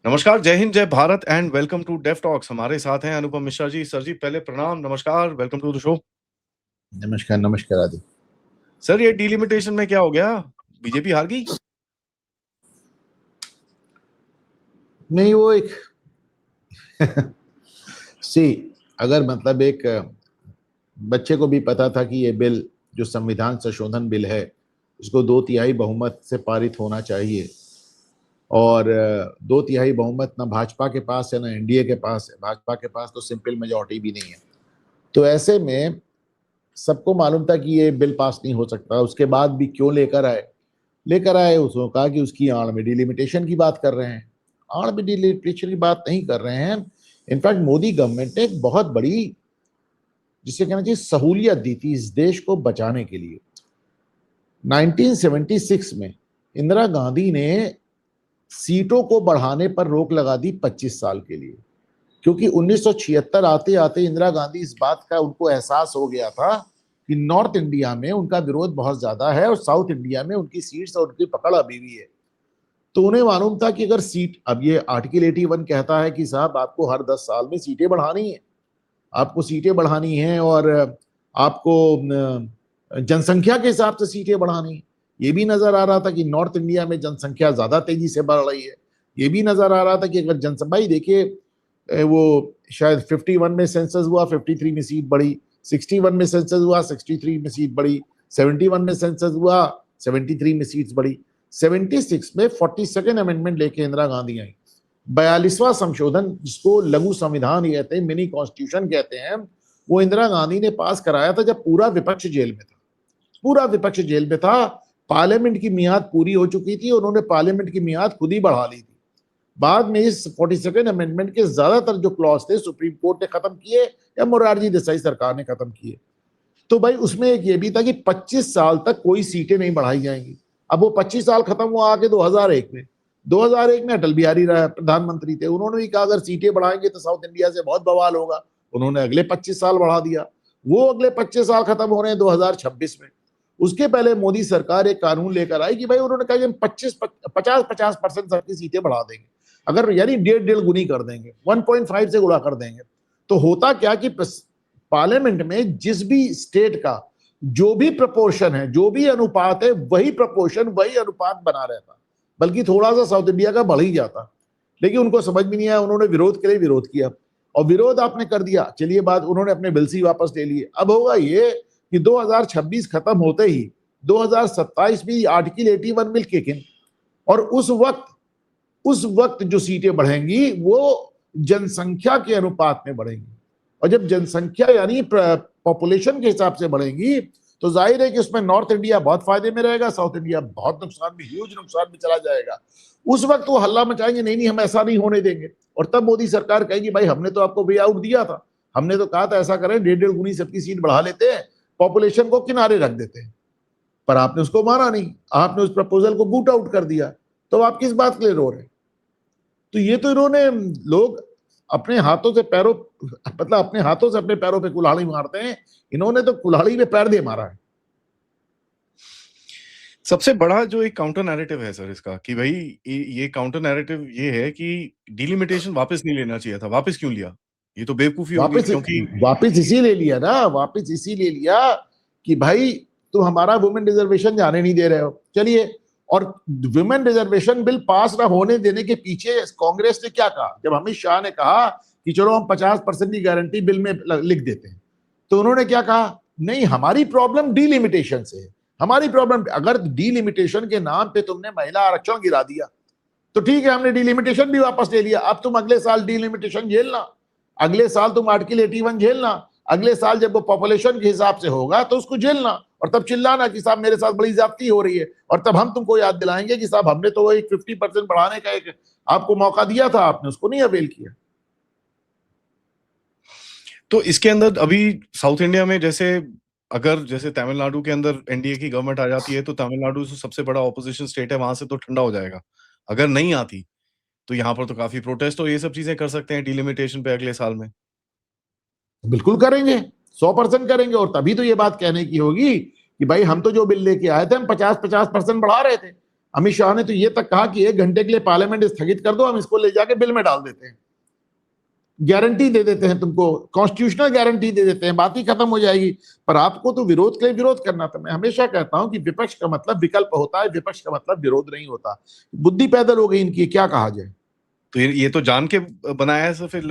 नमस्कार, जय हिंद, जय Bharat and welcome to deaf talks. हमारे साथ हैं अनुपम मिश्रा जी। सर जी, पहले प्रणाम, नमस्कार, वेलकम टू द शो। नमस्कार नमस्कार आदि। सर, ये डिलिमिटेशन में क्या हो गया? बीजेपी हार गई? नहीं, वो एक सी अगर मतलब एक बच्चे को भी पता था कि ये बिल जो संविधान संशोधन बिल है इसको 2/3 बहुमत से पारित होना चाहिए और 2/3 बहुमत ना भाजपा के पास है ना एनडीए के पास है। भाजपा के पास तो सिंपल मेजॉरिटी भी नहीं है। तो ऐसे में सबको मालूम था कि ये बिल पास नहीं हो सकता। उसके बाद भी क्यों लेकर आए उसको कहा कि उसकी आड़ में डिलिमिटेशन की बात कर रहे हैं। आड़ में डिलिमिटेशन की बात नहीं कर रहे हैं। इनफैक्ट मोदी गवर्नमेंट ने एक बहुत बड़ी, जिसे कहना चाहिए, सहूलियत दी थी इस देश को बचाने के लिए। 1976 में इंदिरा गांधी ने सीटों को बढ़ाने पर रोक लगा दी 25 साल के लिए, क्योंकि 1976 आते आते इंदिरा गांधी इस बात का उनको एहसास हो गया था कि नॉर्थ इंडिया में उनका विरोध बहुत ज्यादा है और साउथ इंडिया में उनकी सीट्स और उनकी पकड़ अभी भी है। तो उन्हें मालूम था कि अगर सीट, अब ये आर्टिकल 81 कहता है कि साहब आपको हर 10 साल में सीटें बढ़ानी है, आपको सीटें बढ़ानी है और आपको जनसंख्या के हिसाब से सीटें बढ़ानी है। ये भी नजर आ रहा था कि नॉर्थ इंडिया में जनसंख्या ज्यादा तेजी से बढ़ रही है। ये भी नजर आ रहा था कि अगर जनसंख्या, भाई देखिए, वो शायद 51 में सेंसस हुआ, 53 में सीट बढ़ी, 61 में सेंसस हुआ, 63 में सीट बढ़ी, 71 में सेंसस हुआ, 73 में सीट्स बढ़ी, 76 में 42nd अमेंडमेंट लेके इंदिरा गांधी आई। 42वां संशोधन, जिसको लघु संविधान कहते हैं, मिनी कॉन्स्टिट्यूशन कहते हैं, वो इंदिरा गांधी ने पास कराया था जब पूरा विपक्ष जेल में था। पूरा विपक्ष जेल में था। पार्लियामेंट की मियाद पूरी हो चुकी थी, उन्होंने पार्लियामेंट की मियाद खुद ही बढ़ा ली थी। बाद में इस 42nd अमेंडमेंट के ज्यादातर जो क्लॉज थे सुप्रीम कोर्ट ने खत्म किए या मोरारजी देसाई सरकार ने खत्म किए। तो भाई उसमें एक ये भी था कि 25 साल तक कोई सीटें नहीं बढ़ाई जाएंगी। अब वो 25 साल खत्म हुआ आके 2001 में। 2001 में अटल बिहारी प्रधानमंत्री थे, उन्होंने भी कहा अगर सीटें बढ़ाएंगे तो साउथ इंडिया से बहुत बवाल होगा। उन्होंने अगले 25 साल बढ़ा दिया। वो अगले 25 साल खत्म हो रहे हैं 2026 में। उसके पहले मोदी सरकार एक कानून लेकर आई कि भाई, उन्होंने कहा कि हम 50% सबकी सीटें बढ़ा देंगे, अगर यानी 1.5 गुनी कर देंगे, 1.5 से गुणा कर देंगे। तो होता क्या कि पार्लियामेंट में जिस भी स्टेट का जो भी प्रपोर्शन है, जो भी अनुपात है, वही प्रपोर्शन, वही अनुपात बना रहता, बल्कि थोड़ा सा साउथ इंडिया का बढ़ ही जाता। लेकिन उनको समझ में नहीं आया, उन्होंने विरोध के लिए विरोध किया और विरोध आपने कर दिया। चलिए, बात उन्होंने अपने बिल से वापस ले लिए। अब होगा ये कि 2026 खत्म होते ही 2027 में आर्टिकल 81 बिल किक इन, और उस वक्त जो सीटें बढ़ेंगी वो जनसंख्या के अनुपात में बढ़ेंगी। और जब जनसंख्या यानी पॉपुलेशन के हिसाब से बढ़ेंगी तो जाहिर है कि उसमें नॉर्थ इंडिया बहुत फायदे में रहेगा, साउथ इंडिया बहुत नुकसान में, ह्यूज नुकसान में चला जाएगा। उस वक्त वो हल्ला मचाएंगे, नहीं नहीं हम ऐसा नहीं होने देंगे। और तब मोदी सरकार कहेगी भाई हमने तो आपको वे आउट दिया था, हमने तो कहा था ऐसा करें, 1.5 गुनी सबकी सीट बढ़ा लेते हैं, पॉपुलेशन को किनारे रख देते हैं। पर आपने उसको माना नहीं, आपने उस प्रपोजल को बूट आउट कर दिया। तो आप किस बात के लिए रो रहे हैं? तो ये तो इन्होंने, लोग अपने हाथों से पैरों, मतलब अपने हाथों से अपने पैरों पे कुल्हाड़ी मारते हैं, इन्होंने तो कुल्हाड़ी में पैर दे मारा है। सबसे बड़ा जो एक काउंटर नैरेटिव है सर इसका, कि भाई ये काउंटर नैरेटिव ये है कि डिलिमिटेशन वापस नहीं लेना चाहिए था। वापस क्यों लिया? ये तो बेवकूफी होगी, क्योंकि वापस इसीलिए लिया ना, वापस इसीलिए लिया कि भाई तुम हमारा वुमेन रिजर्वेशन जाने नहीं दे रहे हो। चलिए, और वुमेन रिजर्वेशन बिल पास ना होने देने के पीछे कांग्रेस ने क्या कहा? जब अमित शाह ने कहा कि चलो हम 50% की गारंटी बिल में लिख देते हैं, तो उन्होंने क्या कहा? नहीं, हमारी प्रॉब्लम डीलिमिटेशन से है। हमारी प्रॉब्लम, अगर डीलिमिटेशन के नाम पे तुमने महिला आरक्षण गिरा दिया तो ठीक है, हमने डीलिमिटेशन भी वापस ले लिया। अब तुम अगले साल डीलिमिटेशन झेलना, अगले साल तुम आर्टिकल 81 झेलना, अगले साल जब वो पॉपुलेशन के हिसाब से होगा तो उसको झेलना, और तब चिल्लाना कि साहब मेरे साथ बड़ी ज्यादती हो रही है। और तब हम तुमको याद दिलाएंगे कि साहब हमने तो एक 50% बढ़ाने का एक आपको मौका दिया था, आपने उसको नहीं अवेल किया। तो इसके अंदर अभी साउथ इंडिया में जैसे तमिलनाडु के अंदर एनडीए की गवर्नमेंट आ जाती है तो तमिलनाडु सबसे बड़ा ऑपोजिशन स्टेट है, वहां से तो ठंडा हो जाएगा। अगर नहीं आती तो यहाँ पर तो काफी प्रोटेस्ट, और ये सब चीजें कर सकते हैं डिलिमिटेशन पे अगले साल में। बिल्कुल करेंगे, 100% करेंगे। और तभी तो ये बात कहने की होगी कि भाई हम तो जो बिल लेके आए थे, हम 50% बढ़ा रहे थे। अमित शाह ने तो ये तक कहा कि 1 घंटे के लिए पार्लियामेंट स्थगित कर दो, हम इसको ले जाके बिल में डाल देते हैं, गारंटी दे देते हैं तुमको, कॉन्स्टिट्यूशनल गारंटी दे देते हैं, बात ही खत्म हो जाएगी। पर आपको तो विरोध के लिए विरोध करना था। मैं हमेशा कहता हूं कि विपक्ष का मतलब विकल्प होता है, विपक्ष का मतलब विरोध नहीं होता। बुद्धि पैदल हो गई इनकी, क्या कहा जाए। तो ये तो जान के बनाया है सर फिर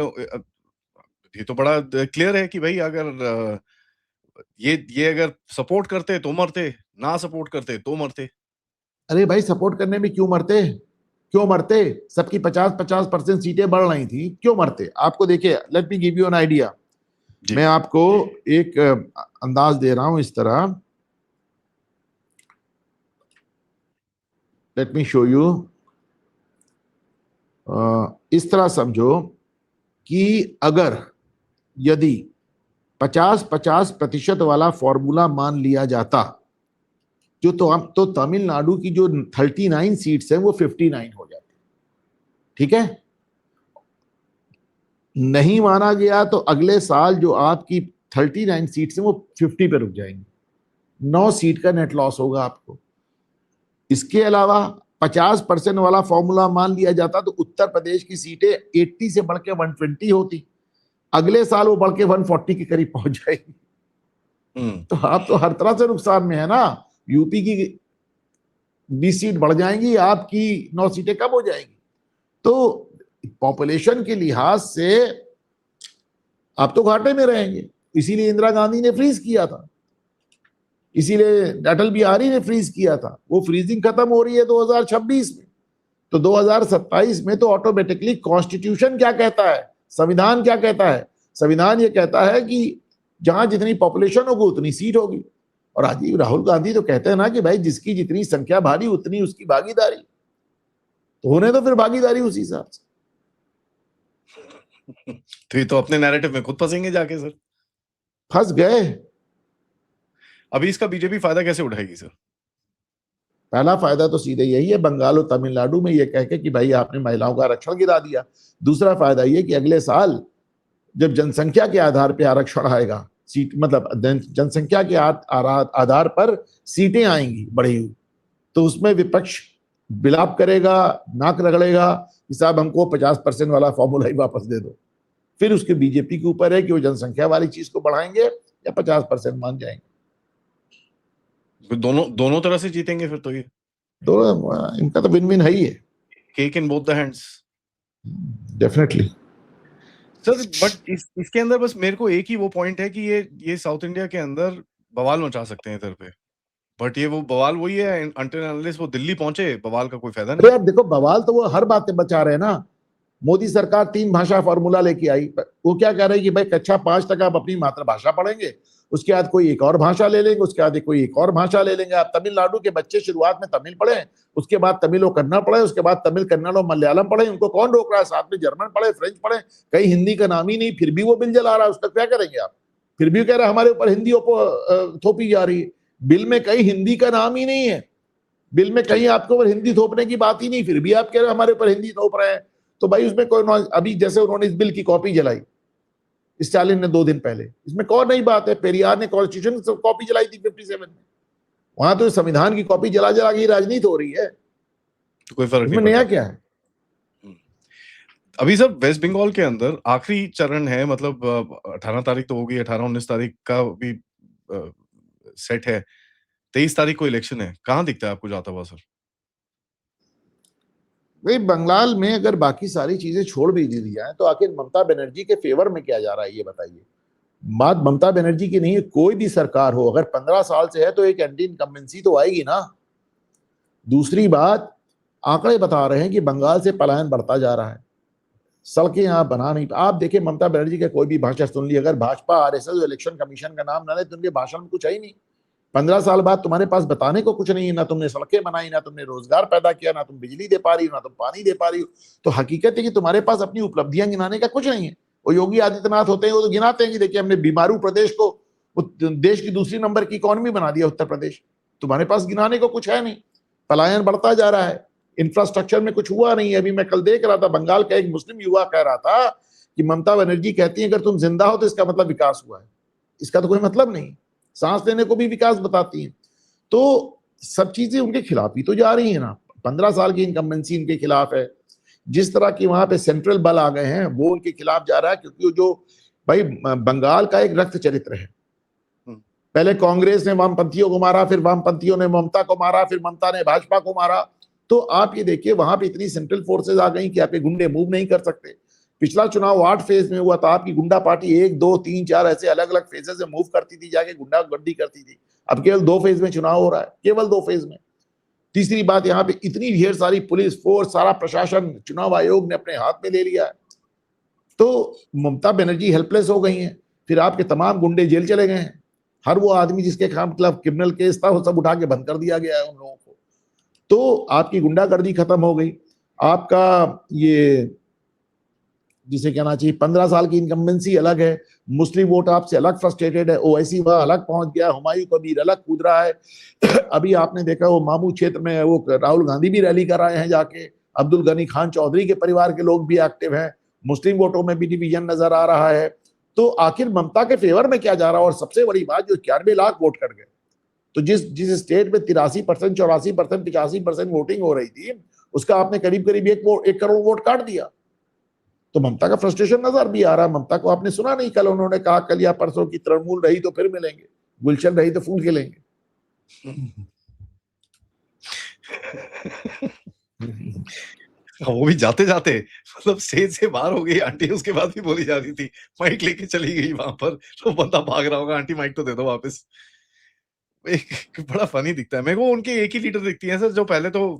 ये तो बड़ा क्लियर है कि भाई अगर ये अगर सपोर्ट करते तो मरते, ना सपोर्ट करते तो मरते। अरे भाई, सपोर्ट करने में क्यों मरते, क्यों मरते? सबकी 50-50% सीटें बढ़ रही थी, क्यों मरते? आपको देखिए, let me give you an idea. मैं आपको एक अंदाज दे रहा हूं इस तरह, लेट मी शो यू। इस तरह समझो कि अगर यदि 50-50% वाला फॉर्मूला मान लिया जाता, तो तमिलनाडु की जो 39 सीट्स हैं वो 59 हो जाती। ठीक है, नहीं माना गया तो अगले साल जो आपकी 39 सीट्स हैं वो 50 पे रुक जाएंगी, 9 सीट का नेट लॉस होगा आपको। इसके अलावा 50% वाला फॉर्मूला मान लिया जाता तो उत्तर प्रदेश की सीटें 80 से बढ़ के 120 होती, अगले साल वो बढ़ के 140 के करीब पहुंच जाएगी। तो आप तो हर तरह से नुकसान में है ना। यूपी की 20 सीट बढ़ जाएंगी, आपकी 9 सीटें कम हो जाएंगी। तो पॉपुलेशन के लिहाज से आप तो घाटे में रहेंगे। इसीलिए इंदिरा गांधी ने फ्रीज किया था, इसीलिए अटल बिहारी ने फ्रीज किया था। वो फ्रीजिंग खत्म हो रही है 2026 में, तो 2027 में तो ऑटोमेटिकली कॉन्स्टिट्यूशन क्या कहता है, संविधान क्या कहता है? संविधान ये कहता है कि जहां जितनी पॉपुलेशन होगी उतनी सीट होगी। और आज राहुल गांधी तो कहते हैं ना कि भाई जिसकी जितनी संख्या भारी उतनी उसकी भागीदारी, तो होने तो फिर भागीदारी उसी हिसाब से। तो ये तो अपने नैरेटिव में खुद फंसेंगे जाके सर। फंस गए। अभी इसका बीजेपी फायदा कैसे उठाएगी सर? पहला फायदा तो सीधे यही है, बंगाल और तमिलनाडु में ये कह के कि भाई आपने महिलाओं का आरक्षण गिरा दिया। दूसरा फायदा ये कि अगले साल जब जनसंख्या के आधार पर आरक्षण आएगा, सीट मतलब जनसंख्या के आधार पर सीटें आएंगी बढ़ी हुई, तो उसमें विपक्ष विलाप करेगा, नाक रगड़ेगा कि साहब हमको 50% वाला फॉर्मूला ही वापस दे दो। फिर उसके बीजेपी के ऊपर है कि वो जनसंख्या वाली चीज को बढ़ाएंगे या 50% मान जाएंगे। दोनों तरह से जीतेंगे फिर तो ये दोनों, इनका तो विन विन है ही है। Cake in both the hands. Definitely sir, but इसके अंदर बस मेरे को एक ही वो पॉइंट है कि ये साउथ इंडिया के अंदर बवाल मचा सकते हैं इधर पे, बट ये वो बवाल वही है, अनटिल अनलेस वो दिल्ली पहुंचे बवाल का कोई फायदा नहीं। यार देखो, बवाल तो वो हर बात में बचा रहे हैं ना। मोदी सरकार 3 भाषा फॉर्मूला लेके आई, वो क्या कह रहे हैं कि भाई कक्षा 5 तक आप अपनी मातृभाषा पढ़ेंगे, उसके बाद कोई एक और भाषा ले लेंगे, उसके बाद कोई एक और भाषा ले लेंगे। आप तमिलनाडु के बच्चे शुरुआत में तमिल पढ़े, उसके बाद तमिल और कन्नड़ पढ़े, उसके बाद तमिल कन्नड़ और मलयालम पढ़े, उनको कौन रोक रहा है? साथ में जर्मन पढ़े, फ्रेंच पढ़े, कहीं हिंदी का नाम ही नहीं, फिर भी वो बिल जला रहा है। उसका क्या करेंगे आप? फिर भी कह रहे हमारे ऊपर हिंदी थोपी जा रही है। बिल में कहीं हिंदी का नाम ही नहीं है, बिल में कहीं आपके ऊपर हिंदी थोपने की बात ही नहीं, फिर भी आप कह रहे हमारे ऊपर हिंदी थोप रहे हैं। तो भाई उसमें कोई, अभी जैसे उन्होंने इस बिल की कॉपी जलाई स्टालिन ने 2 दिन पहले, इसमें कौन नई बात है? पेरियार ने कॉन्स्टिट्यूशन कॉपी जलाई थी 57 में, वहां तो संविधान की कॉपी जला जला के राजनीति हो रही है, तो कोई फर्क नहीं। नया क्या है? अभी सर वेस्ट बंगाल के अंदर आखिरी चरण है, मतलब 18 तारीख तो होगी, 18-19 तारीख का भी सेट है, 23 तारीख को इलेक्शन है। कहाँ दिखता है आपको जाता हुआ सर? भाई बंगाल में अगर बाकी सारी चीजें छोड़ भी दी जाए तो आखिर ममता बनर्जी के फेवर में क्या जा रहा है ये बताइए। बात ममता बनर्जी की नहीं है, कोई भी सरकार हो अगर 15 साल से है तो एक एंटी इनकम्बेंसी तो आएगी ना। दूसरी बात, आंकड़े बता रहे हैं कि बंगाल से पलायन बढ़ता जा रहा है, सड़कें यहाँ बना नहीं। आप देखिए ममता बनर्जी का कोई भी भाषण सुन ली, अगर भाजपा आरएसएस इलेक्शन कमीशन का नाम ना ले तो उनके भाषण में कुछ है ही नहीं। 15 साल बाद तुम्हारे पास बताने को कुछ नहीं है, ना तुमने सड़कें बनाई, ना तुमने रोजगार पैदा किया, ना तुम बिजली दे पा रही हो, ना तुम पानी दे पा रही हो। तो हकीकत है कि तुम्हारे पास अपनी उपलब्धियां गिनाने का कुछ नहीं है। वो योगी आदित्यनाथ होते हैं, वो तो गिनाते हैं कि देखिए हमने बीमारू प्रदेश को देश की दूसरी नंबर की इकोनॉमी बना दिया उत्तर प्रदेश। तुम्हारे पास गिनाने को कुछ है नहीं, पलायन बढ़ता जा रहा है, इंफ्रास्ट्रक्चर में कुछ हुआ नहीं है। अभी मैं कल देख रहा था, बंगाल का एक मुस्लिम युवा कह रहा था कि ममता बनर्जी कहती है अगर तुम जिंदा हो तो इसका मतलब विकास हुआ है। इसका तो कोई मतलब नहीं, सांस लेने को भी विकास बताती हैं। तो सब चीजें उनके खिलाफ ही तो जा रही है ना। 15 साल की इनकम्बेंसी इनके खिलाफ है। जिस तरह की वहां पे सेंट्रल बल आ गए हैं वो उनके खिलाफ जा रहा है, क्योंकि जो भाई बंगाल का एक रक्त चरित्र है। पहले कांग्रेस ने वामपंथियों को मारा, फिर वामपंथियों ने ममता को मारा, फिर ममता ने भाजपा को मारा। तो आप ये देखिए वहां पे इतनी सेंट्रल फोर्सेज आ गई कि आप ये गुंडे मूव नहीं कर सकते। पिछला चुनाव 8 फेज में हुआ था, आपकी गुंडा पार्टी 1 2 3 4 ऐसे अलग अलग फेजेस से मूव करती थी, जाके गुंडागर्दी करती थी। अब केवल 2 फेज में चुनाव हो रहा है, केवल 2 फेज में। तीसरी बात, यहाँ पे इतनी ढेर सारी पुलिस फोर्स, सारा प्रशासन चुनाव आयोग ने अपने हाथ में ले लिया है। तो ममता बनर्जी हेल्पलेस हो गई हैं। फिर आपके तमाम गुंडे जेल चले गए हैं। हर वो आदमी जिसके खिलाफ मतलब क्रिमिनल केस था वो सब उठा के बंद कर दिया गया है उन लोगों को। तो आपकी गुंडागर्दी खत्म हो गई। आपका ये जिसे कहना चाहिए 15 साल की इनकम्बेंसी अलग है, मुस्लिम वोट आपसे अलग फ्रस्ट्रेटेड है, ओवैसी वह अलग पहुंच गया, हुमायूं कबीर अलग कूद रहा है। अभी आपने देखा वो मामू क्षेत्र में वो राहुल गांधी भी रैली कर रहे हैं जाके, अब्दुल गनी खान चौधरी के परिवार के लोग भी एक्टिव हैं, मुस्लिम वोटों में भी डिवीजन नजर आ रहा है। तो आखिर ममता के फेवर में क्या जा रहा है? और सबसे बड़ी बात, जो 91 लाख वोट कर गए, तो जिस स्टेट में 83%, 84%, 85% वोटिंग हो रही थी, उसका आपने करीब करीब 1 करोड़ वोट काट दिया। तो ममता का फ्रस्ट्रेशन नजर भी आ रहा है। ममता को आपने सुना नहीं, कल उन्होंने कहा कल या परसों की तृणमूल रही तो फिर मिलेंगे, गुलशन रही तो फूल खिलेंगे। वो भी जाते जाते मतलब स्टेज से बाहर हो गई आंटी, उसके बाद भी बोली जा रही थी, माइक लेके चली गई वहां पर, तो बंदा भाग रहा होगा, आंटी माइक तो दे दो वापस। एक बड़ा फनी दिखता है मेरे को। उनके एक ही लीडर दिखती है सर, जो पहले तो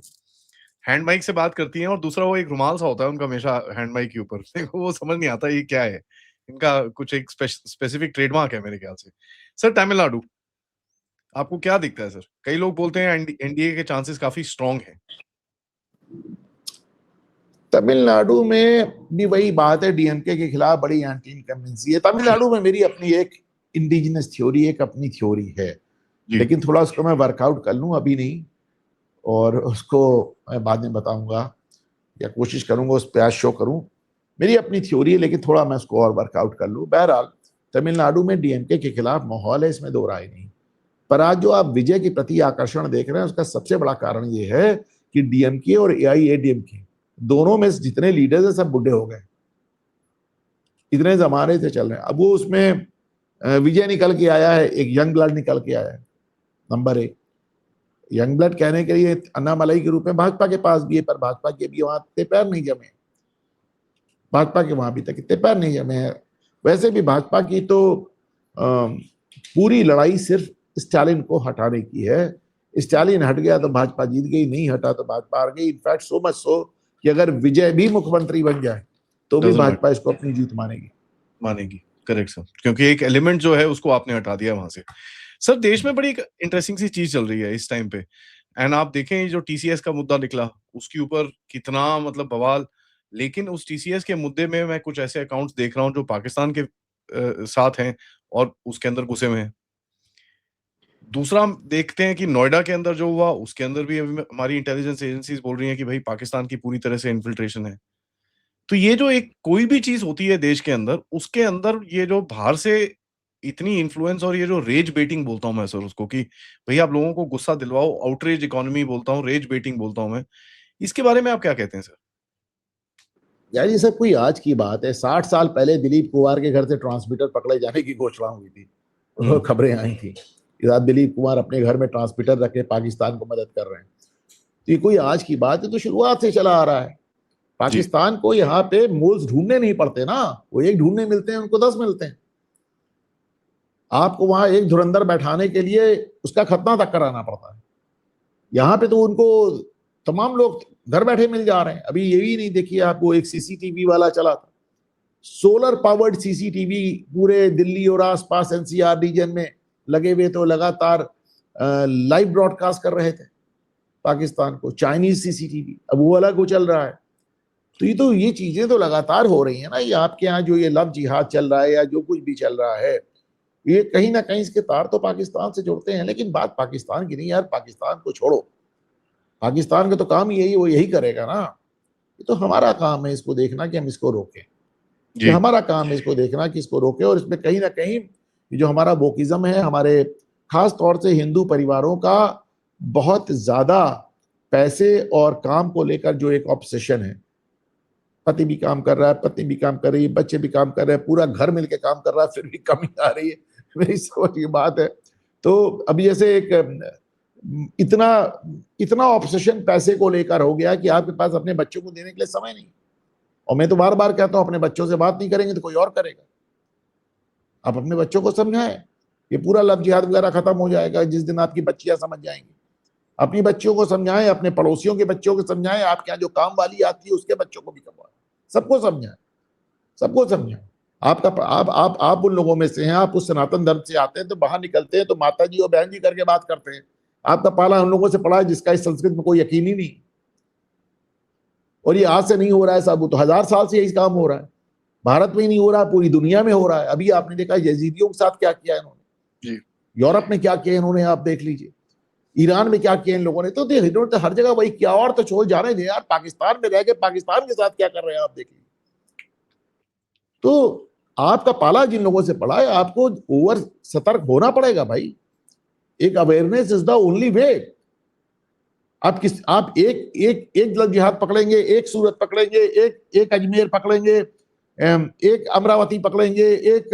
हैंड माइक से बात करती हैं, और दूसरा वो एक रुमाल सा होता है उनका हमेशा हैंड माइक के ऊपर। मेरे को वो समझ नहीं आता ये क्या है। इनका कुछ एक स्पेसिफिक ट्रेडमार्क है मेरे ख्याल से। सर तमिलनाडु, आपको क्या दिखता है सर? कई लोग बोलते हैं एनडीए के चांसेस काफी स्ट्रांग हैं। तमिलनाडु में भी वही बात है, डीएमके के खिलाफ बड़ी एंटी इनकम्बेंसी है। तमिलनाडु में मेरी अपनी एक इंडिजिनस थ्योरी, एक अपनी थ्योरी है, लेकिन थोड़ा उसको मैं वर्कआउट कर लूं, अभी नहीं, और उसको मैं बाद में बताऊंगा या कोशिश करूंगा उस पर आज शो करूं। मेरी अपनी थ्योरी है, लेकिन थोड़ा मैं उसको और वर्कआउट कर लूं। बहरहाल तमिलनाडु में डीएमके के खिलाफ माहौल है, इसमें दो राय नहीं। पर आज जो आप विजय के प्रति आकर्षण देख रहे हैं, उसका सबसे बड़ा कारण ये है कि डीएमके और एआईएडीएमके दोनों में जितने लीडर्स हैं सब बुढ़े हो गए, इतने जमाने से चल रहे हैं। अब वो उसमें विजय निकल के आया है, एक यंग ब्लड निकल के आया है। नंबर 1, यंग ब्लड कहने के लिए अन्नामलाई के रूप में भाजपा के पास भी है, पर भाजपा के भी वहां इतने पैर नहीं जमे, भाजपा के वहां अभी तक इतने पैर नहीं जमे हैं। वैसे भी भाजपा की तो पूरी लड़ाई सिर्फ स्टालिन को हटाने की है। स्टालिन हट गया तो भाजपा जीत गई, नहीं हटा तो भाजपा हार गई। इनफैक्ट सो मच सो कि अगर विजय भी मुख्यमंत्री बन जाए तो भी भाजपा इसको अपनी जीत मानेगी। करेक्ट सर, क्योंकि एक एलिमेंट जो है उसको आपने हटा दिया वहां से। सर देश में बड़ी एक इंटरेस्टिंग सी चीज चल रही है इस टाइम पे, एंड आप देखें जो टीसीएस का मुद्दा निकला, उसके ऊपर कितना मतलब बवाल। लेकिन उस टीसीएस के मुद्दे में मैं कुछ ऐसे अकाउंट्स देख रहा हूँ जो पाकिस्तान के साथ हैं और उसके अंदर घुसे हुए हैं। दूसरा हम देखते हैं कि नोएडा के अंदर जो हुआ, उसके अंदर भी अभी हमारी इंटेलिजेंस एजेंसीज बोल रही हैं कि भाई पाकिस्तान की पूरी तरह से इन्फिल्ट्रेशन है। तो ये जो एक कोई भी चीज होती है देश के अंदर, उसके अंदर ये जो बाहर से इतनी इन्फ्लुएंस और ये जो रेज बेटिंग बोलता हूं मैं सर उसको, कि भाई आप लोगों को गुस्सा दिलवाओ, आउटरेज इकोनॉमी बोलता हूँ, रेज बेटिंग बोलता हूं मैं, इसके बारे में आप क्या कहते हैं सर? यार ये सब कोई आज की बात है। 60 साल पहले दिलीप कुमार के घर से ट्रांसमीटर पकड़े जाने की घोषणा हुई थी, खबरें आई थी। दिलीप कुमार अपने घर में ट्रांसमीटर रखे पाकिस्तान को मदद कर रहे हैं। तो ये कोई आज की बात है? तो शुरुआत से चला आ रहा है। पाकिस्तान को यहाँ पे मोल्स ढूंढने नहीं पड़ते ना, वो एक ढूंढने मिलते हैं, उनको 10 मिलते हैं। आपको वहां एक धुरंधर बैठाने के लिए उसका खतना तक कराना पड़ता है। यहाँ पे तो उनको तमाम लोग घर बैठे मिल जा रहे हैं। अभी ये भी नहीं देखिए आप, वो एक सीसीटीवी वाला चला था, सोलर पावर्ड सीसीटीवी पूरे दिल्ली और आसपास एनसीआर रीजन में लगे हुए, तो लगातार लाइव ब्रॉडकास्ट कर रहे थे पाकिस्तान को। चाइनीज सीसीटीवी अब वो अलग वो चल रहा है। तो ये चीजें तो लगातार हो रही है ना। ये आपके यहाँ जो ये लव जिहाद चल रहा है या जो कुछ भी चल रहा है, ये कहीं ना कहीं इसके तार तो पाकिस्तान से जुड़ते हैं। लेकिन बात पाकिस्तान की नहीं यार, पाकिस्तान को छोड़ो, पाकिस्तान का तो काम यही, वो यही करेगा ना। ये तो हमारा काम है इसको देखना कि हम इसको रोकें। ये हमारा काम है इसको देखना कि इसको रोकें। और इसमें कहीं ना कहीं जो हमारा वोकिज्म है, हमारे खास तौर से हिंदू परिवारों का बहुत ज्यादा पैसे और काम को लेकर जो एक ऑब्सेशन है, पति भी काम कर रहा है, पत्नी भी काम कर रही है, बच्चे भी काम कर रहे हैं, पूरा घर मिलके काम कर रहा है, फिर भी कमी आ रही है। मेरी समझ की बात है। तो अभी जैसे एक इतना इतना ऑब्सेशन पैसे को लेकर हो गया कि आपके पास अपने बच्चों को देने के लिए समय नहीं। और मैं तो बार बार कहता हूं, अपने बच्चों से बात नहीं करेंगे तो कोई और करेगा। आप अपने बच्चों को समझाएं, ये पूरा लव जिहाद वगैरह खत्म हो जाएगा जिस दिन आपकी बच्चियां समझ जाएंगी। अपनी बच्चियों को समझाएं, अपने पड़ोसियों के बच्चों को समझाएं, आपके यहाँ जो काम वाली आती है उसके बच्चों को भी करवाएं, सबको समझाएं, सबको समझाएं। आपका आप उन लोगों में से हैं, आप उस सनातन धर्म से आते हैं, तो बाहर निकलते हैं तो माता जी और बहन जी करके बात करते हैं। आपका पाला उन लोगों से पड़ा है जिसका इस संस्कृत में कोई यकीन ही नहीं। और ये आज से नहीं हो रहा है साहब, तो 1000 साल से यही काम हो रहा है। भारत में ही नहीं हो रहा है, पूरी दुनिया में हो रहा है। अभी आपने देखा यजीदियों के साथ क्या किया इन्होंने, यूरोप में क्या किया इन्होंने, आप देख लीजिए, ईरान में क्या किया इन लोगों ने। तो इन्होंने हर जगह वही किया। और तो छोड़ जाने दे यार, पाकिस्तान में रह के पाकिस्तान के साथ क्या कर रहे हैं आप देख लीजिए। तो आपका पाला जिन लोगों से पड़ा है, आपको ओवर सतर्क होना पड़ेगा भाई। एक awareness is the only way. आप एक लव जिहाद पकड़ेंगे, एक सूरत पकड़ेंगे, एक अजमेर पकड़ेंगे, एक अमरावती पकड़ेंगे, एक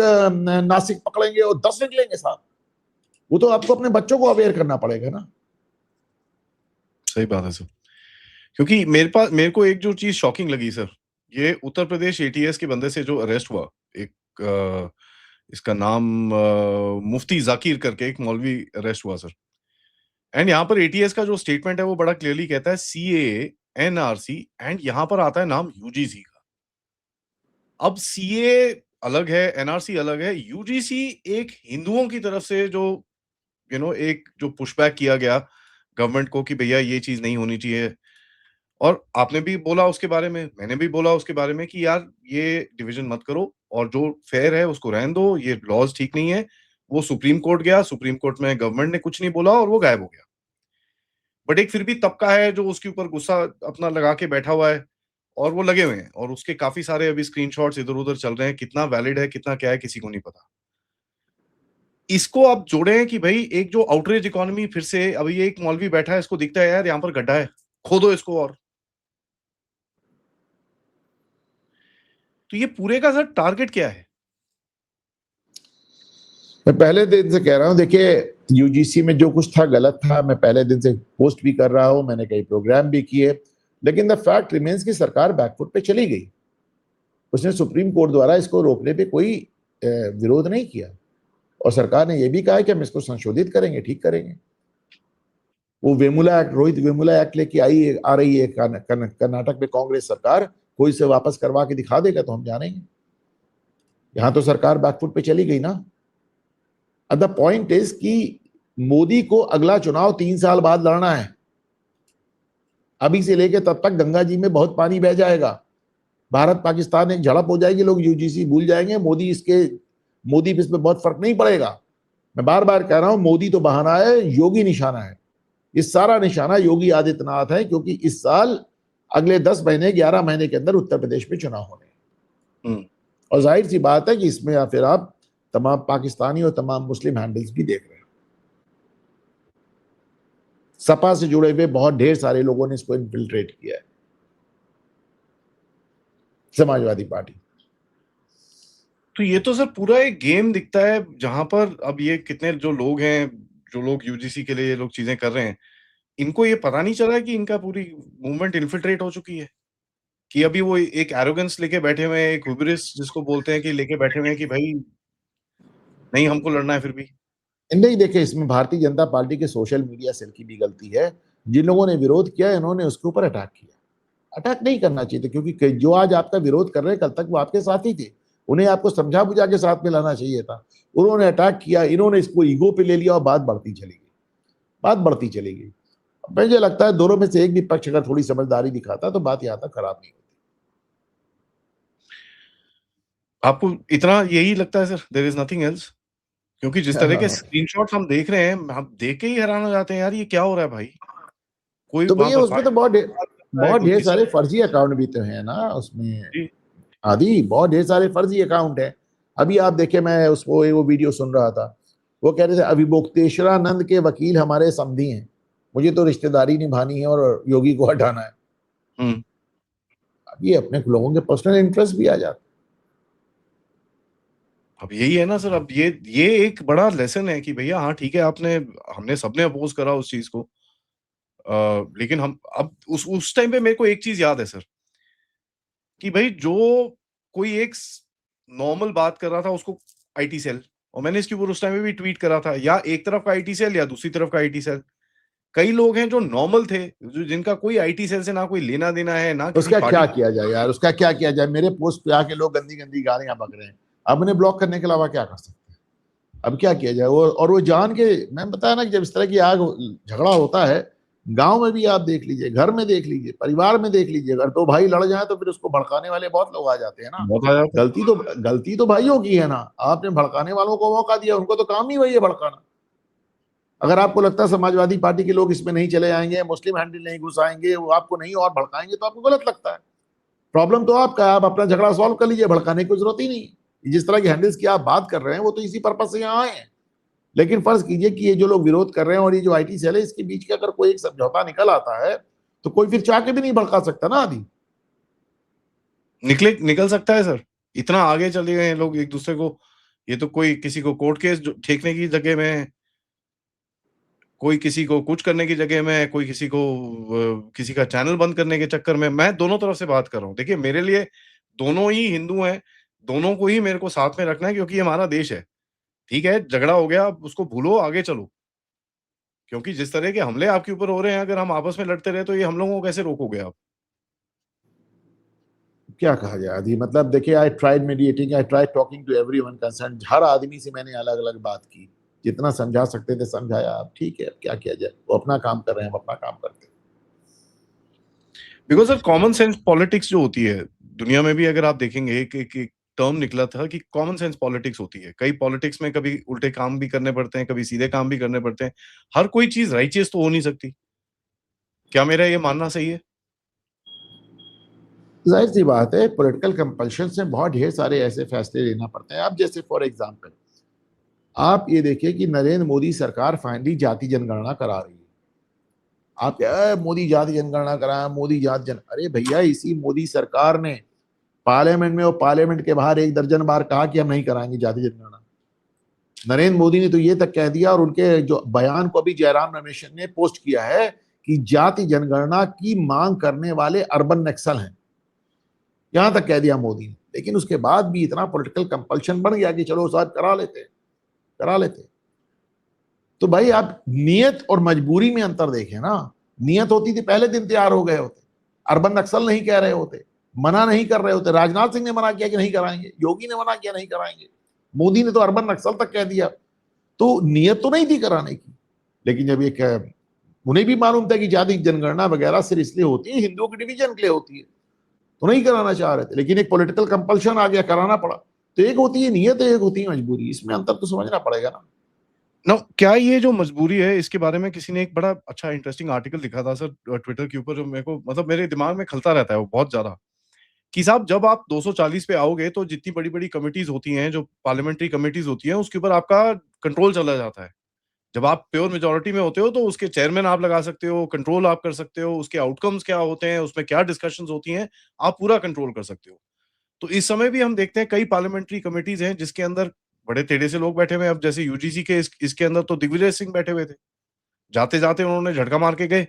नासिक पकड़ेंगे और 10 निकलेंगे साहब। वो तो आपको अपने बच्चों को अवेयर करना पड़ेगा ना। सही बात है सर। क्योंकि मेरे को एक जो चीज शॉकिंग लगी सर, ये उत्तर प्रदेश एटीएस के बंदे से जो अरेस्ट हुआ, एक इसका नाम मुफ्ती जाकिर करके एक मौलवी अरेस्ट हुआ सर। एंड यहाँ पर एटीएस का जो स्टेटमेंट है वो बड़ा क्लियरली कहता है सीएए, एनआरसी एंड यहाँ पर आता है नाम यूजीसी का। अब सीए अलग है, एनआरसी अलग है, यूजीसी एक हिंदुओं की तरफ से जो एक जो पुशबैक किया गया गवर्नमेंट को कि भैया ये चीज नहीं होनी चाहिए। और आपने भी बोला उसके बारे में, मैंने भी बोला उसके बारे में कि यार ये डिवीजन मत करो और जो फेयर है उसको रहने दो, ये लॉज ठीक नहीं है। वो सुप्रीम कोर्ट गया, सुप्रीम कोर्ट में गवर्नमेंट ने कुछ नहीं बोला और वो गायब हो गया। बट एक फिर भी तबका है जो उसके ऊपर गुस्सा अपना लगा के बैठा हुआ है और वो लगे हुए हैं और उसके काफी सारे अभी स्क्रीनशॉट्स इधर-उधर चल रहे हैं। कितना वैलिड है, कितना क्या है, किसी को नहीं पता। इसको आप जोड़ें कि भाई एक जो आउटरीच इकोनॉमी फिर से, अभी एक मौलवी बैठा है, इसको दिखता है यार यहाँ पर गड्ढा है, खोदो इसको। और तो ये पूरे का सर टारगेट क्या है? मैं पहले दिन से कह रहा हूं, देखिए यूजीसी में जो कुछ था गलत था। मैं पहले दिन से पोस्ट भी कर रहा हूं, मैंने कई प्रोग्राम भी किए, लेकिन द फैक्ट रिमेन्स की सरकार बैकफुट पे चली गई। उसने सुप्रीम कोर्ट द्वारा इसको रोकने पे कोई विरोध नहीं किया और सरकार ने यह भी कहा कि हम इसको संशोधित करेंगे, ठीक करेंगे। वो वेमुला एक्ट, रोहित वेमुला एक्ट लेके आ रही है कर्नाटक में कांग्रेस सरकार, कोई से वापस करवा के दिखा देगा तो हम जानेंगे। यहां तो सरकार बैकफुट पे चली गई ना। द पॉइंट इज कि मोदी को अगला चुनाव 3 साल बाद लड़ना है। अभी से लेके तब तक गंगा जी में बहुत पानी बह जाएगा, भारत पाकिस्तान एक झड़प हो जाएगी, लोग यूजीसी भूल जाएंगे। मोदी पे इसमें बहुत फर्क नहीं पड़ेगा। मैं बार बार कह रहा हूं, मोदी तो बहाना है, योगी निशाना है। इस सारा निशाना योगी आदित्यनाथ है, क्योंकि इस साल अगले 10 महीने 11 महीने के अंदर उत्तर प्रदेश में चुनाव होने हैं। और जाहिर सी बात है कि इसमें या फिर आप तमाम पाकिस्तानी और तमाम मुस्लिम हैंडल्स भी देख रहे हैं। सपा से जुड़े हुए बहुत ढेर सारे लोगों ने इसको इन्फिल्ट्रेट किया है, समाजवादी पार्टी। तो ये तो सर पूरा एक गेम दिखता है, जहां पर अब ये कितने जो लोग हैं, जो लोग यूजीसी के लिए ये लोग चीजें कर रहे हैं, इनको ये पता नहीं चला कि इनका पूरी मूवमेंट इन्फिल्ट्रेट हो चुकी है। कि अभी वो एक एरोगेंस लेके बैठे हुए हैं, एक हुब्रिस जिसको बोलते हैं, कि लेके बैठे हुए हैं कि भाई नहीं हमको लड़ना है फिर भी। नहीं, देखिए इसमें भारतीय जनता पार्टी के सोशल मीडिया सेल की भी गलती है। जिन लोगों ने विरोध किया इन्होंने उसके ऊपर अटैक किया। अटैक नहीं करना चाहिए था, क्योंकि जो आज आपका विरोध कर रहे हैं कल तक वो आपके साथ ही थे। उन्हें आपको समझा बुझा के साथ में लाना चाहिए था। उन्होंने अटैक किया, इन्होंने इसको ईगो पे ले लिया और बात बढ़ती चली गई, बात बढ़ती चली गई। मुझे लगता है दोनों में से एक भी पक्ष अगर थोड़ी समझदारी दिखाता तो बात यहाँ तक खराब नहीं होती। आपको इतना यही लगता है sir, there is nothing else? क्योंकि जिस तरह के हाँ। स्क्रीनशॉट्स हम देख रहे हैं, हम देख के ही हैरान हो जाते हैं यार, ये क्या हो रहा है भाई। कोई तो वहां भैया पर उसमें तो बहुत कोई ढेर किसी सारे फर्जी अकाउंट भी तो है ना उसमें। जी, आदि बहुत ढेर सारे फर्जी अकाउंट है। अभी आप देखे, मैं वो वीडियो सुन रहा था, वो कह रहे थे अभिभोक्तेश्वरानंद के वकील हमारे समधी हैं। मुझे तो रिश्तेदारी निभानी है और योगी को हटाना है। अब ये अपने लोगों के पर्सनल इंटरेस्ट भी आ जाते। अब यही है ना सर, अब ये एक बड़ा लेसन है कि भैया हाँ ठीक है, आपने हमने सबने अपोज करा उस चीज को, लेकिन हम अब उस टाइम पे मेरे को एक चीज याद है सर, कि भाई जो कोई एक नॉर्मल बात कर रहा था उसको आईटी सेल, और मैंने इसके ऊपर उस टाइम पे भी ट्वीट करा था, या एक तरफ का आईटी सेल या दूसरी तरफ का आईटी सेल। कई लोग हैं जो नॉर्मल थे, जो जिनका कोई आईटी सेल से ना कोई लेना देना है, ना किसी उसका पार्टी। क्या किया जाए यार, उसका क्या किया जाए? मेरे पोस्ट पे आके लोग गंदी गंदी गालियां बक रहे हैं, अब उन्हें ब्लॉक करने के अलावा क्या कर सकते हैं? अब क्या किया जाए? वो और वो जान के, मैं बताया ना कि जब इस तरह की आग झगड़ा होता है, गांव में भी आप देख लीजिए, घर में देख लीजिए, परिवार में देख लीजिए, अगर दो भाई लड़ जाए तो फिर उसको भड़काने वाले बहुत लोग आ जाते हैं ना। बहुत आ जाता है। गलती तो भाइयों की है ना, आपने भड़काने वालों को मौका दिया, उनको तो काम ही वही है भड़काना। अगर आपको लगता है समाजवादी पार्टी के लोग इसमें नहीं चले आएंगे, मुस्लिम हैंडल नहीं घुस आएंगे, वो आपको नहीं और भड़काएंगे, तो आपको गलत लगता है। प्रॉब्लम तो आपका है, आप अपना झगड़ा सॉल्व कर लीजिए, भड़काने की जरूरत ही नहीं। जिस तरह की हैंडल्स की आप बात कर रहे हैं वो तो इसी पर्पज से यहाँ आए हैं। लेकिन फर्ज कीजिए कि ये जो लोग विरोध कर रहे हैं और ये जो आईटी सेल है, इसके बीच का अगर कोई एक समझौता निकल आता है तो कोई फिर चाह के भी नहीं भड़का सकता ना आदि। निकल सकता है सर, इतना आगे चले गए हैं लोग एक दूसरे को। ये तो कोई किसी को कोर्ट केस ठेकने की जगह में, कोई किसी को कुछ करने की जगह में, कोई किसी को किसी का चैनल बंद करने के चक्कर में। मैं दोनों तरफ से बात कर रहा हूँ, देखिए मेरे लिए दोनों ही हिंदू हैं, दोनों को ही मेरे को साथ में रखना है, क्योंकि ये हमारा देश है। ठीक है, झगड़ा हो गया, अब उसको भूलो, आगे चलो। क्योंकि जिस तरह के हमले आपके ऊपर हो रहे हैं, अगर हम आपस में लड़ते रहे तो ये हम लोगों को कैसे रोकोगे आप? क्या कहा जाए आदि, मतलब देखिए, I tried mediating, I tried talking to everyone concern, हर आदमी से मैंने अलग अलग बात की, जितना समझा सकते थे समझाया। अब ठीक है, अब क्या किया जाए, वो अपना काम कर रहे हैं, हम अपना काम करते हैं। Because sir common sense politics जो होती है दुनिया में भी, अगर आप देखेंगे एक टर्म निकला था कि कॉमन सेंस पॉलिटिक्स होती है। कई पॉलिटिक्स में कभी उल्टे काम भी करने पड़ते हैं, कभी सीधे काम भी करने पड़ते हैं। हर कोई चीज राइचियस तो हो नहीं सकती। क्या मेरा ये मानना सही है? जाहिर सी बात है, पॉलिटिकल कंपल्शन से बहुत ढेर सारे ऐसे फैसले लेना पड़ते हैं। अब जैसे फॉर एग्जांपल आप ये देखिए कि नरेंद्र मोदी सरकार फाइनली जाति जनगणना करा रही है। आप मोदी जाति जनगणना कराया, मोदी जाति जन, अरे भैया, इसी मोदी सरकार ने पार्लियामेंट में और पार्लियामेंट के बाहर 1 दर्जन बार कहा कि हम नहीं कराएंगे जाति जनगणना। नरेंद्र मोदी ने तो ये तक कह दिया, और उनके जो बयान को अभी जयराम रमेश ने पोस्ट किया है कि जाति जनगणना की मांग करने वाले अर्बन नक्सल हैं, यहां तक कह दिया मोदी ने। लेकिन उसके बाद भी इतना पॉलिटिकल कंपल्शन बन गया कि चलो साहब करा लेते। तो भाई आप नियत और मजबूरी में अंतर देखें ना। नियत होती थी पहले दिन तैयार हो गए होते, अर्बन नक्सल नहीं कह रहे होते, मना नहीं कर रहे होते। राजनाथ सिंह ने मना किया कि नहीं कराएंगे, योगी ने मना किया नहीं कराएंगे, मोदी ने तो अर्बन नक्सल तक कह दिया। तो नियत तो नहीं थी कराने की, लेकिन जब एक उन्हें भी मालूम था कि जाति जनगणना वगैरह सिर्फ इसलिए होती है, हिंदुओं के डिवीजन के लिए होती है, तो नहीं कराना चाह रहे थे। लेकिन एक पॉलिटिकल कंपल्शन आ गया, कराना पड़ा। तो एक होती है नियत, एक होती है मजबूरी, इसमें अंतर तो समझना पड़ेगा ना। नो, क्या ये जो मजबूरी है, इसके बारे में किसी ने एक बड़ा अच्छा इंटरेस्टिंग आर्टिकल लिखा था सर ट्विटर के ऊपर, जो मेरे को मतलब मेरे दिमाग में खलता रहता है वो बहुत ज्यादा, कि साहब जब आप 240 पे आओगे तो जितनी बड़ी बड़ी कमिटीज होती हैं, जो पार्लियामेंट्री कमिटीज होती हैं, उसके ऊपर आपका कंट्रोल चला जाता है। जब आप प्योर मेजोरिटी में होते हो तो उसके चेयरमैन आप लगा सकते हो, कंट्रोल आप कर सकते हो, उसके आउटकम्स क्या होते हैं, उसमें क्या डिस्कशंस होती हैं, आप पूरा कंट्रोल कर सकते हो। तो इस समय भी हम देखते हैं कई पार्लियामेंट्री कमिटीज हैं जिसके अंदर बड़े टेढ़े से लोग बैठे हुए हैं। अब जैसे यूजीसी के इसके अंदर तो दिग्विजय सिंह बैठे हुए थे, जाते जाते उन्होंने झटका मार के गए।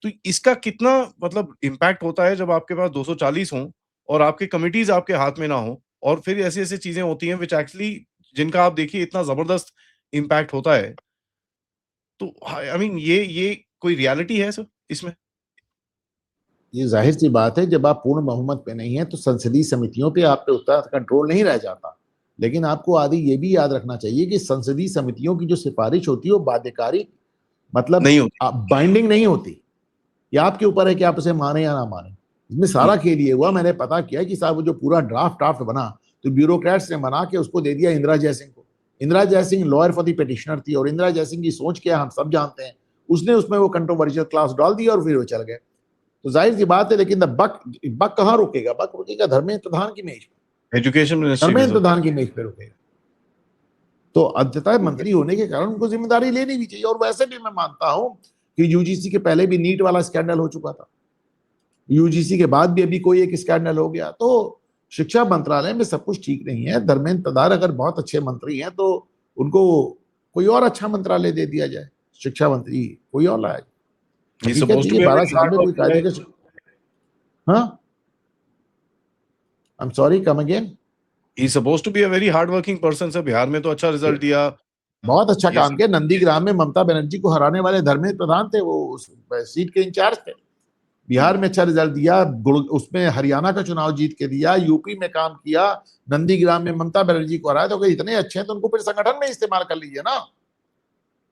तो इसका कितना मतलब इम्पैक्ट होता है जब आपके पास 240 हो और आपकी कमिटीज आपके हाथ में ना हो, और फिर ऐसी ऐसी चीजें होती हैं विच एक्चुअली, जिनका आप देखिए इतना जबरदस्त इम्पैक्ट होता है। तो आई मीन ये कोई रियलिटी है सर इसमें? ये जाहिर सी बात है, जब आप पूर्ण बहुमत पे नहीं है तो संसदीय समितियों पे आप पे उतना कंट्रोल नहीं रह जाता। लेकिन आपको आदि ये भी याद रखना चाहिए कि संसदीय समितियों की जो सिफारिश होती है वो बाध्यकारी, मतलब नहीं होती। बाइंडिंग नहीं होती। ये आपके ऊपर है कि आप उसे माने या ना माने। इसमें सारा खेल ये हुआ, मैंने पता किया कि साहब वो जो पूरा ड्राफ्ट बना, तो ब्यूरोक्रेट्स ने बना के उसको दे दिया इंदिरा जयसिंह को। Indira Jaising lawyer for the petitioner थी, और इंदिरा जयसिंह की सोच क्या हम सब जानते हैं। उसने उसमें वो कंट्रोवर्शियल क्लास डाल दिया और फिर वो चल गए। तो जाहिर सी बात है, लेकिन बक कहाँ रुकेगा? बक रुकेगा धर्मेंद्र प्रधान की मेज पर, एजुकेशन मिनिस्ट्री में धर्मेंद्र सर। प्रधान की मेज पर रुकेगा। तो अंततः मंत्री होने के कारण उनको जिम्मेदारी लेनी भी चाहिए। और वैसे भी मैं मानता हूं कि यूजीसी के पहले भी नीट वाला स्कैंडल हो चुका था, यूजीसी के बाद भी अभी कोई एक स्कैंडल हो गया। तो शिक्षा मंत्रालय में सब कुछ ठीक नहीं है। धर्मेंद्र प्रधान अगर बहुत अच्छे मंत्री हैं तो उनको कोई और अच्छा मंत्रालय दे दिया जाए, शिक्षा मंत्री कोई और लाया। हकीकत ये 12 साल में कोई कायदे का, हाँ, I am sorry, come again. He's supposed to be a very hard working person sir, Bihar में तो अच्छा रिजल्ट दिया, बहुत अच्छा काम किया। नंदीग्राम में ममता बनर्जी को हराने वाले धर्मेंद्र प्रधान थे, वो उस सीट के इंचार्ज थे। बिहार में अच्छा रिजल्ट दिया, उसमें हरियाणा का चुनाव जीत के दिया, यूपी में काम किया, नंदीग्राम में ममता बनर्जी को हराया। तो अगर इतने अच्छे हैं तो उनको फिर संगठन में इस्तेमाल कर लीजिए ना,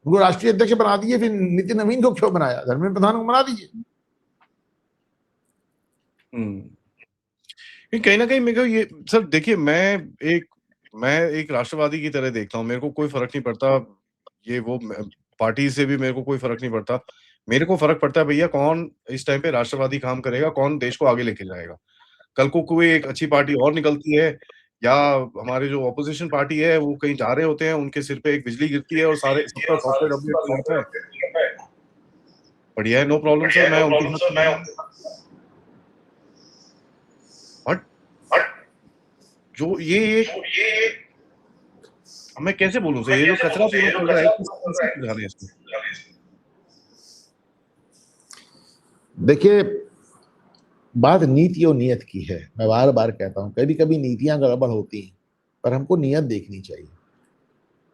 उनको राष्ट्रीय अध्यक्ष बना दीजिए। फिर नितिन नवीन को क्यों बनाया, धर्मेंद्र प्रधान को बना दीजिए। कहीं ना कहीं मेरे को ये सर देखिए, मैं एक राष्ट्रवादी की तरह देखता हूँ, मेरे को कोई फर्क नहीं पड़ता ये वो पार्टी से भी मेरे को कोई फर्क नहीं पड़ता। मेरे को फर्क पड़ता है भैया कौन इस टाइम पे राष्ट्रवादी काम करेगा, कौन देश को आगे लेके जाएगा। कल को कोई एक अच्छी पार्टी और निकलती है या हमारे जो ऑपोजिशन पार्टी है वो कहीं जा रहे होते हैं, उनके सिर पे एक बिजली गिरती है और सारे सबका सॉफ्टवेयर अपडेट हो जाता है, बढ़िया है, नो प्रॉब्लम सर, मैं उनके साथ। बट जो ये मैं कैसे बोलूं सर, ये जो कचरा पूरा चल रहा है कैसे सुधारें इसको? देखिए, बात नीति और नियत की है। मैं बार बार कहता हूं, कभी कभी नीतियां गड़बड़ होती हैं, पर हमको नियत देखनी चाहिए।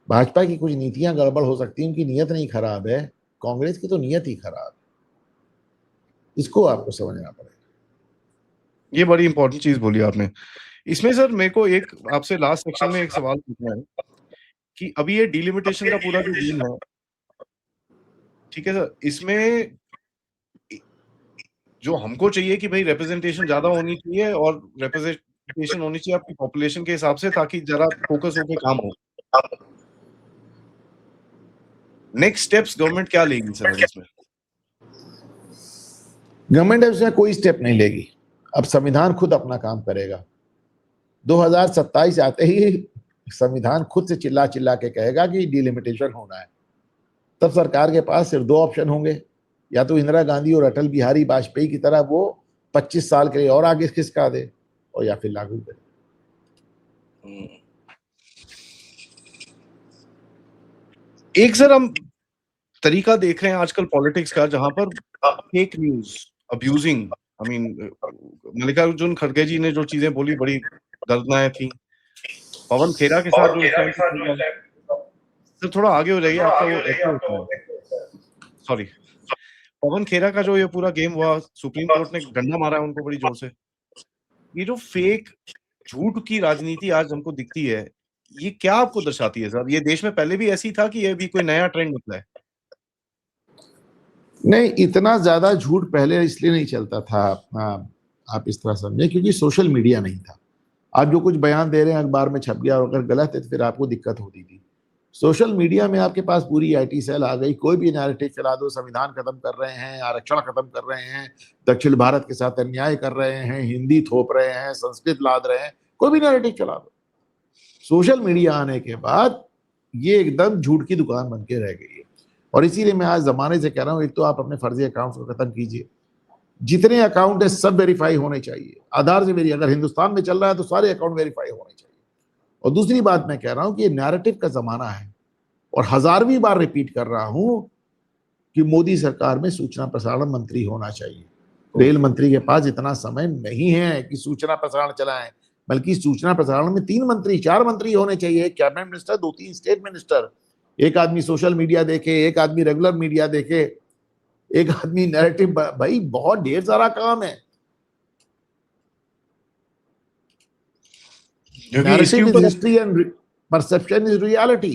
भाजपा की कुछ नीतियां गड़बड़ हो सकती हैं, उनकी नियत नहीं खराब है, कांग्रेस की तो नियत ही खराब है। इसको आपको समझना पड़ेगा। ये बड़ी इंपॉर्टेंट चीज बोली आपने। इसमें सर मेरे को एक आपसे लास्ट सेक्शन में एक सवाल पूछना है कि अभी ये डिलिमिटेशन का पूरा जो गेम है, ठीक है सर, इसमें जो हमको चाहिए कि भाई रिप्रेजेंटेशन ज्यादा होनी चाहिए और रिप्रेजेंटेशन होनी चाहिए आपकी पॉपुलेशन के हिसाब से, ताकि जरा फोकस होकर काम हो। नेक्स्ट स्टेप्स गवर्नमेंट क्या लेगी सर अब इसमें? गवर्नमेंट इसमें कोई स्टेप नहीं लेगी। अब संविधान खुद अपना काम करेगा। 2027 आते ही संविधान खुद से चिल्ला चिल्ला के कहेगा कि डिलिमिटेशन होना है। तब सरकार के पास सिर्फ दो ऑप्शन होंगे, या तो इंदिरा गांधी और अटल बिहारी वाजपेयी की तरह वो 25 साल के लिए और आगे खिसका दे, और या फिर लागू करे। एक सर हम तरीका देख रहे हैं आजकल पॉलिटिक्स का, जहां पर fake news abusing, I mean Mallikarjun खड़गे जी ने जो चीजें बोली बड़ी दर्दनाक थी। पवन खेरा के साथ जो सर थोड़ा आगे हो जाइए, आपका वो एक्टिव, सॉरी, पवन खेरा का जो ये पूरा गेम हुआ, सुप्रीम कोर्ट ने डंडा मारा है उनको बड़ी जोर से। ये जो फेक झूठ की राजनीति आज हमको दिखती है, ये क्या आपको दर्शाती है सर? ये देश में पहले भी ऐसी था कि ये भी कोई नया ट्रेंड निकला है? नहीं, इतना ज्यादा झूठ पहले इसलिए नहीं चलता था, आप इस तरह समझे, क्योंकि सोशल मीडिया नहीं था। आप जो कुछ बयान दे रहे हैं अखबार में छप गया और अगर गलत है तो फिर आपको दिक्कत होती थी। सोशल मीडिया में आपके पास पूरी आईटी सेल आ गई, कोई भी नैरेटिव चला दो, संविधान खत्म कर रहे हैं, आरक्षण खत्म कर रहे हैं, दक्षिण भारत के साथ अन्याय कर रहे हैं, हिंदी थोप रहे हैं, संस्कृत लाद रहे हैं, कोई भी नैरेटिव चला दो। सोशल मीडिया आने के बाद ये एकदम झूठ की दुकान बन के रह गई है। और इसीलिए मैं आज जमाने से कह रहा हूं, एक तो आप अपने फर्जी अकाउंट को खत्म कीजिए, जितने अकाउंट है सब वेरीफाई होने चाहिए, आधार से वेरीफाई। अगर हिंदुस्तान में चल रहा है तो सारे अकाउंट वेरीफाई होने चाहिए। और दूसरी बात मैं कह रहा हूं कि ये नैरेटिव का जमाना है, और 1000वीं बार रिपीट कर रहा हूं कि मोदी सरकार में सूचना प्रसारण मंत्री होना चाहिए। रेल मंत्री के पास इतना समय नहीं है कि सूचना प्रसारण चलाएं, बल्कि सूचना प्रसारण में 3 मंत्री 4 मंत्री होने चाहिए, एक कैबिनेट मिनिस्टर, 2-3 स्टेट मिनिस्टर, एक आदमी सोशल मीडिया देखे, एक आदमी रेगुलर मीडिया देखे, एक आदमी नैरेटिव। भाई बहुत ढेर सारा काम है। Narrative is history and perception is reality.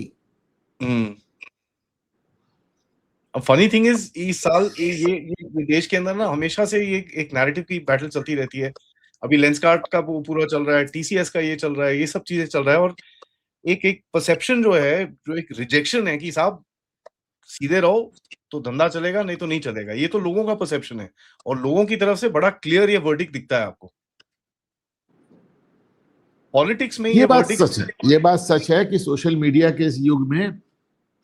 अब फनी थिंग इज, इस साल ये देश के अंदर ना हमेशा से ये एक नैरेटिव की बैटल चलती रहती है। अभी लेंसकार्ट का पूरा चल रहा है, टीसीएस का ये चल रहा है, ये सब चीजें चल रहा है, और एक परसेप्शन जो है, जो एक रिजेक्शन है कि साहब सीधे रहो तो धंधा चलेगा, नहीं तो नहीं चलेगा। ये तो लोगों का परसेप्शन है, और लोगों की तरफ से बड़ा क्लियर ये वर्डिक्ट दिखता है आपको पॉलिटिक्स में। ये बात सच है, ये बात सच है कि सोशल मीडिया के इस युग में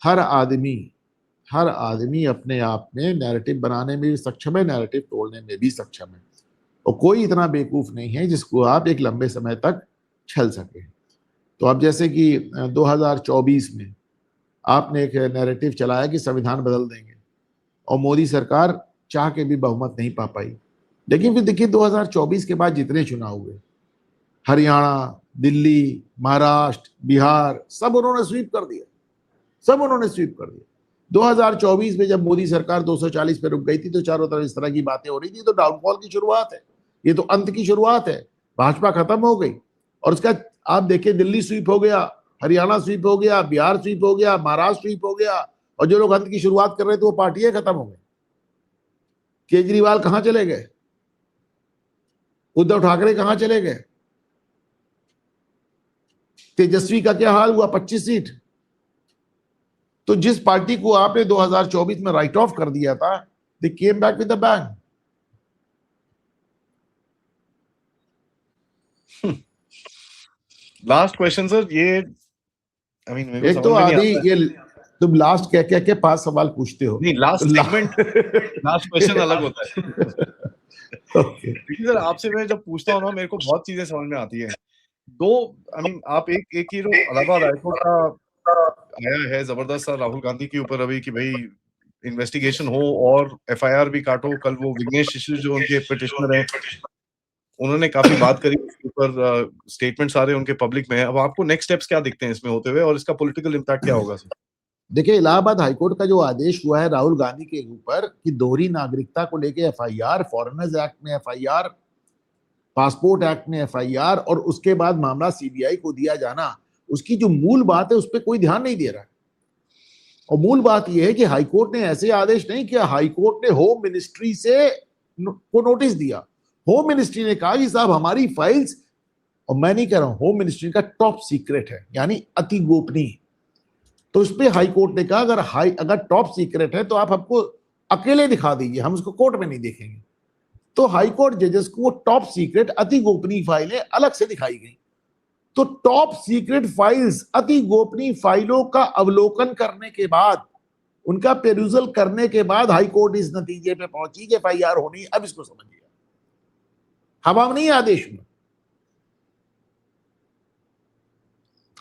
हर आदमी, हर आदमी अपने आप में नैरेटिव बनाने में भी सक्षम है, नैरेटिव तोड़ने में भी सक्षम है, और कोई इतना बेवकूफ नहीं है जिसको आप एक लंबे समय तक छल सके। तो अब जैसे कि 2024 में आपने एक नैरेटिव चलाया कि संविधान बदल देंगे, और मोदी सरकार चाह के भी बहुमत नहीं पा पाई। लेकिन फिर देखिए 2024 के बाद जितने चुनाव हुए, हरियाणा, दिल्ली, महाराष्ट्र, बिहार, सब उन्होंने स्वीप कर दिया, सब उन्होंने स्वीप कर दिया। 2024 में जब मोदी सरकार 240 पे रुक गई थी तो चारों तरफ इस तरह की बातें हो रही थी, तो डाउनफॉल की शुरुआत है, ये तो अंत की शुरुआत है। भाजपा खत्म हो गई, और उसका आप देखिए दिल्ली स्वीप हो गया, हरियाणा स्वीप हो गया, बिहार स्वीप हो गया, महाराष्ट्र स्वीप हो गया, और जो लोग अंत की शुरुआत कर रहे थे वो पार्टियां खत्म हो गई। केजरीवाल कहां चले गए, उद्धव ठाकरे कहां चले गए, तेजस्वी का क्या हाल हुआ, 25 सीट। तो जिस पार्टी को आपने 2024 में राइट ऑफ कर दिया था, they came back with the bang. Last question sir, ये आई मीन मेरे को एक समझ तो में नहीं आदि आता है। ये तुम लास्ट क्या क्या के 5 सवाल पूछते हो, नहीं, लास्ट सेगमेंट, लास्ट क्वेश्चन अलग होता है। ओके। देखिए सर, आपसे मैं जब पूछता हूँ ना, मेरे को बहुत चीजें समझ में आती है। दो आई मीन आप एक ये जो इलाहाबाद हाईकोर्ट का आया है जबरदस्त सा राहुल गांधी के ऊपर अभी कि भाई इन्वेस्टिगेशन हो और एफआईआर भी काटो। कल वो विघ्नेश शिशु जो उनके पिटिशनर हैं, उन्होंने काफी बात करी उसके ऊपर, स्टेटमेंट सारे उनके पब्लिक में है। अब आपको नेक्स्ट स्टेप्स क्या दिखते हैं इसमें होते हुए, और इसका पॉलिटिकल इम्पैक्ट क्या होगा सर? देखिए इलाहाबाद हाईकोर्ट का जो आदेश हुआ है राहुल गांधी के ऊपर कि दोहरी नागरिकता को लेके एफआईआर, फॉरेनर्स एक्ट में एफआईआर, पासपोर्ट एक्ट में एफआईआर, और उसके बाद मामला सीबीआई को दिया जाना, उसकी जो मूल बात है उस पर कोई ध्यान नहीं दे रहा है। और मूल बात यह है कि हाईकोर्ट ने ऐसे आदेश नहीं किया, हाईकोर्ट ने होम मिनिस्ट्री से को नोटिस दिया। होम मिनिस्ट्री ने कहा कि साहब हमारी फाइल्स, और मैं नहीं कह रहा हूं, होम मिनिस्ट्री का टॉप सीक्रेट है, यानी अति गोपनीय। तो उस पर हाईकोर्ट ने कहा अगर टॉप सीक्रेट है तो आप हमको अकेले दिखा दीजिए, हम उसको कोर्ट में नहीं देखेंगे। तो हाईकोर्ट जजेस को टॉप सीक्रेट अति गोपनीय फाइलें अलग से दिखाई गई। तो टॉप सीक्रेट फाइल्स, अति गोपनीय फाइलों का अवलोकन करने के बाद, उनका पेरुजल करने के बाद हाईकोर्ट इस नतीजे पे पहुंची कि एफआईआर होनी। अब इसको समझिए, हवा में नहीं आदेश में।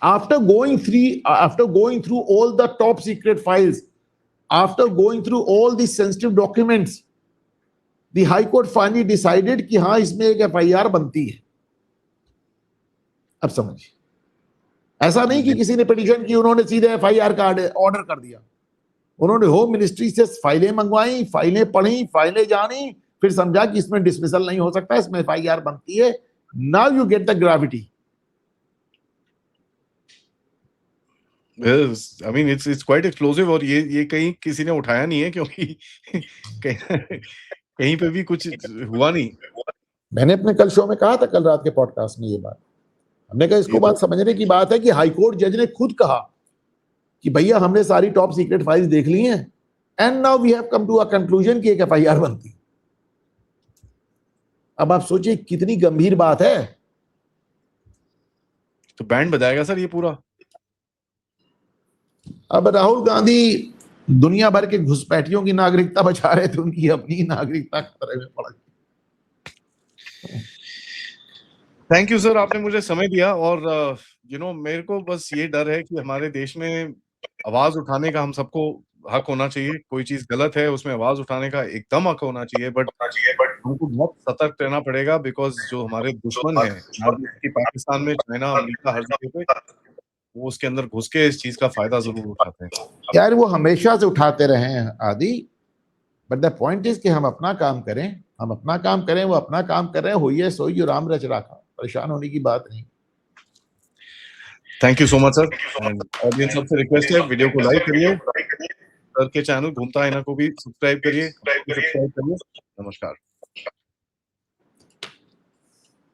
After going through all the top secret files, after going through all the sensitive documents, the High Court finally decided कि हाँ इसमें एक एफआईआर बनती है। अब समझिए, ऐसा नहीं कि किसी ने पिटीशन की, उन्होंने सीधे एफआईआर का ऑर्डर कर दिया। उन्होंने होम मिनिस्ट्री से फाइलें मंगवाई, फाइलें पढ़ी, फाइलें जानी, फिर समझा कि इसमें डिसमिसल नहीं हो सकता, इसमें एफआईआर बनती है। Now you get the gravity. I mean it's quite explosive, और ये कहीं किसी ने उठाया नहीं है, क्योंकि कहीं पे भी कुछ हुआ नहीं। मैंने अपने कल शो में कहा था, कल रात के पॉडकास्ट में ये बात, हमने कहा इसको बात समझने की बात है कि हाईकोर्ट जज ने खुद कहा कि भैया हमने सारी टॉप सीक्रेट फाइल्स देख ली हैं, and now we have come to a conclusion कि एक एफआईआर बनती। अब आप सोचिए कितनी गंभीर बात है। तो बैंड बजाएगा सर ये पूरा। अब राहुल गांधी दुनिया भर के घुसपैठियों की नागरिकता बचा रहे थे, उनकी अपनी नागरिकता खतरे में पड़ गई। थैंक यू सर, आपने मुझे समय दिया। और मेरे को बस ये डर है कि हमारे देश में आवाज उठाने का हम सबको हक होना चाहिए। कोई चीज गलत है उसमें आवाज उठाने का एकदम हक होना चाहिए, बट हमको बहुत सतर्क रहना पड़ेगा, बिकॉज जो हमारे दुश्मन है पाकिस्तान में, चाइना, अमेरिका, हर जगह पे, वो उसके अंदर घुस के इस चीज का फायदा जरूर उठाते हैं। यार वो हमेशा से उठाते रहे हैं आदि, बट द पॉइंट इज कि हम अपना काम करें, हम अपना काम करें, वो अपना काम कर रहे हैं, होइए सोई जो राम रच राखा, परेशान होने की बात नहीं। Thank you so much sir. And audience सबसे रिक्वेस्ट है, वीडियो को लाइक करिए, सर के चैनल घूमता आईना को भी सब्सक्राइब करिए। नमस्कार।